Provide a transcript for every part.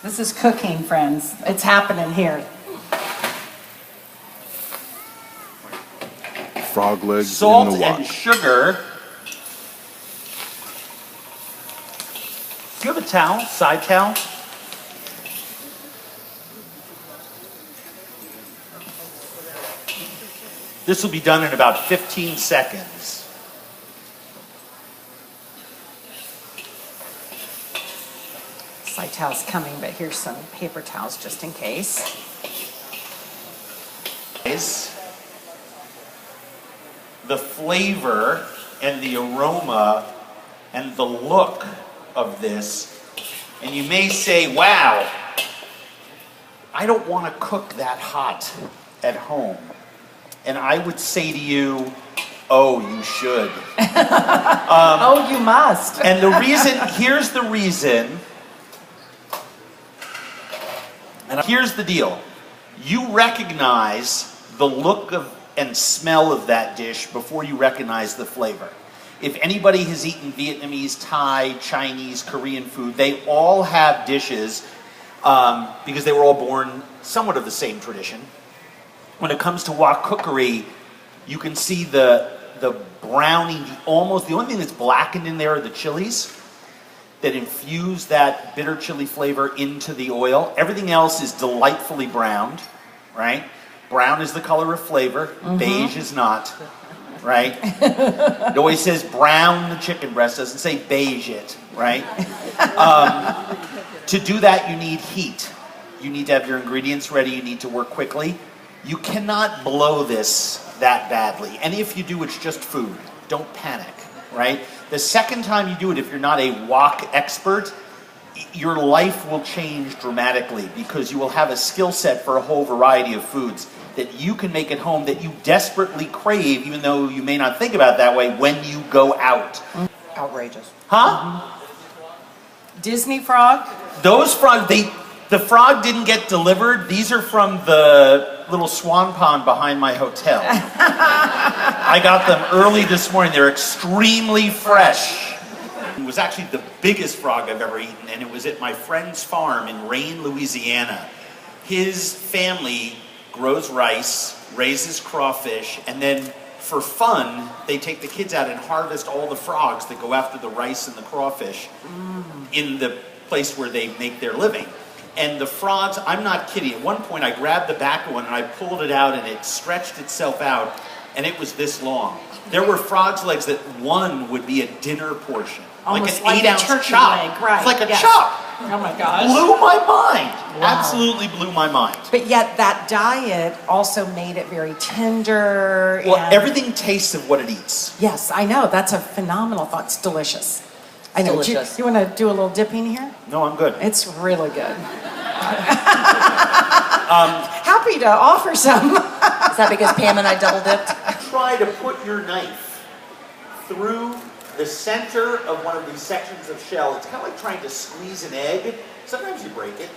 This is cooking, friends. It's happening here. Frog legs Salt in the wok. and sugar. Do you have a towel, side towel? This will be done in about 15 seconds. Side towel's coming, but here's some paper towels just in case. The flavor and the aroma and the look of this, and you may say, wow, I don't want to cook that hot at home. And I would say to you, oh, you should. Oh, you must. And the reason, here's the reason, and here's the deal. You recognize the look of and smell of that dish before you recognize the flavor. If anybody has eaten Vietnamese, Thai, Chinese, Korean food, they all have dishes because they were all born somewhat of the same tradition. When it comes to wok cookery, you can see the browning, the only thing that's blackened in there are the chilies that infuse that bitter chili flavor into the oil. Everything else is delightfully browned, right? Brown is the color of flavor, beige is not, right? It always says brown the chicken breast, doesn't say beige it, right? To do that, you need heat. You need to have your ingredients ready, you need to work quickly. You cannot blow this that badly. And if you do, it's just food. Don't panic, right? The second time you do it, if you're not a wok expert, your life will change dramatically because you will have a skill set for a whole variety of foods that you can make at home that you desperately crave, even though you may not think about it that way, when you go out. Outrageous. Huh? Disney frog? Those frogs, the frog didn't get delivered. These are from the little swan pond behind my hotel. I got them early this morning. They're extremely fresh. It was actually the biggest frog I've ever eaten, and it was at my friend's farm in Rayne, Louisiana. His family grows rice, raises crawfish, and then for fun, they take the kids out and harvest all the frogs that go after the rice and the crawfish in the place where they make their living. And the frogs, I'm not kidding, at one point I grabbed the back of one and I pulled it out and it stretched itself out and it was this long. There were frog's legs that one would be a dinner portion. Almost like an 8-ounce turkey chop. leg, right? It's like a yes. chop. Oh my gosh. Blew my mind. Wow. Absolutely blew my mind. But yet that diet also made it very tender. Well, and everything tastes of what it eats. yes, I know. That's a phenomenal thought. It's delicious. I know. Delicious. Do you want to do a little dipping here? No, I'm good. It's really good. Happy to offer some. Is that because Pam and I double dipped? Try to put your knife through the center of one of these sections of shell. It's kind of like trying to squeeze an egg. Sometimes you break it,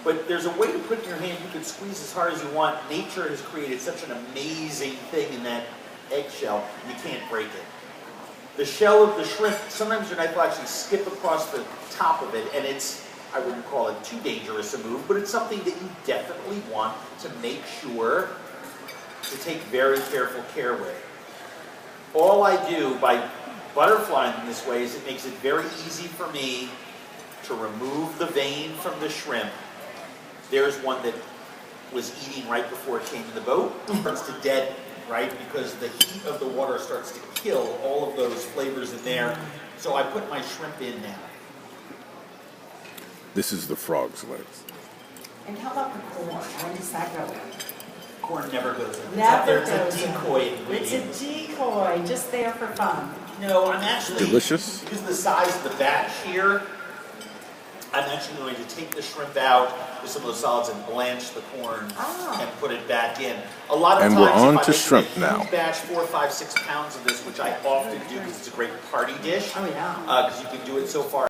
but there's a way to put in your hand. You can squeeze as hard as you want. Nature has created such an amazing thing in that eggshell, you can't break it. The shell of the shrimp, sometimes your knife will actually skip across the top of it, and it's, I wouldn't call it too dangerous a move, but it's something that you definitely want to make sure to take very careful care with. All I do by butterflying in this way is it makes it very easy for me to remove the vein from the shrimp. There's one that was eating right before it came in the boat. It starts to deaden, right? Because the heat of the water starts to kill all of those flavors in there. So I put my shrimp in now. This is the frog's legs. And how about the corn? When does that go in? Corn never goes in. Never It's goes a in. decoy It's ingredient. a decoy, just there for fun. No, I'm actually... Delicious. Because of the size of the batch here, I'm actually going to take the shrimp out with some of those solids and blanch the corn and put it back in. A lot of And times, we're on if I to make shrimp a now. huge batch, 4, 5, 6 pounds of this, which I often do because it's a great party dish. Oh, yeah. Because you can do it so far.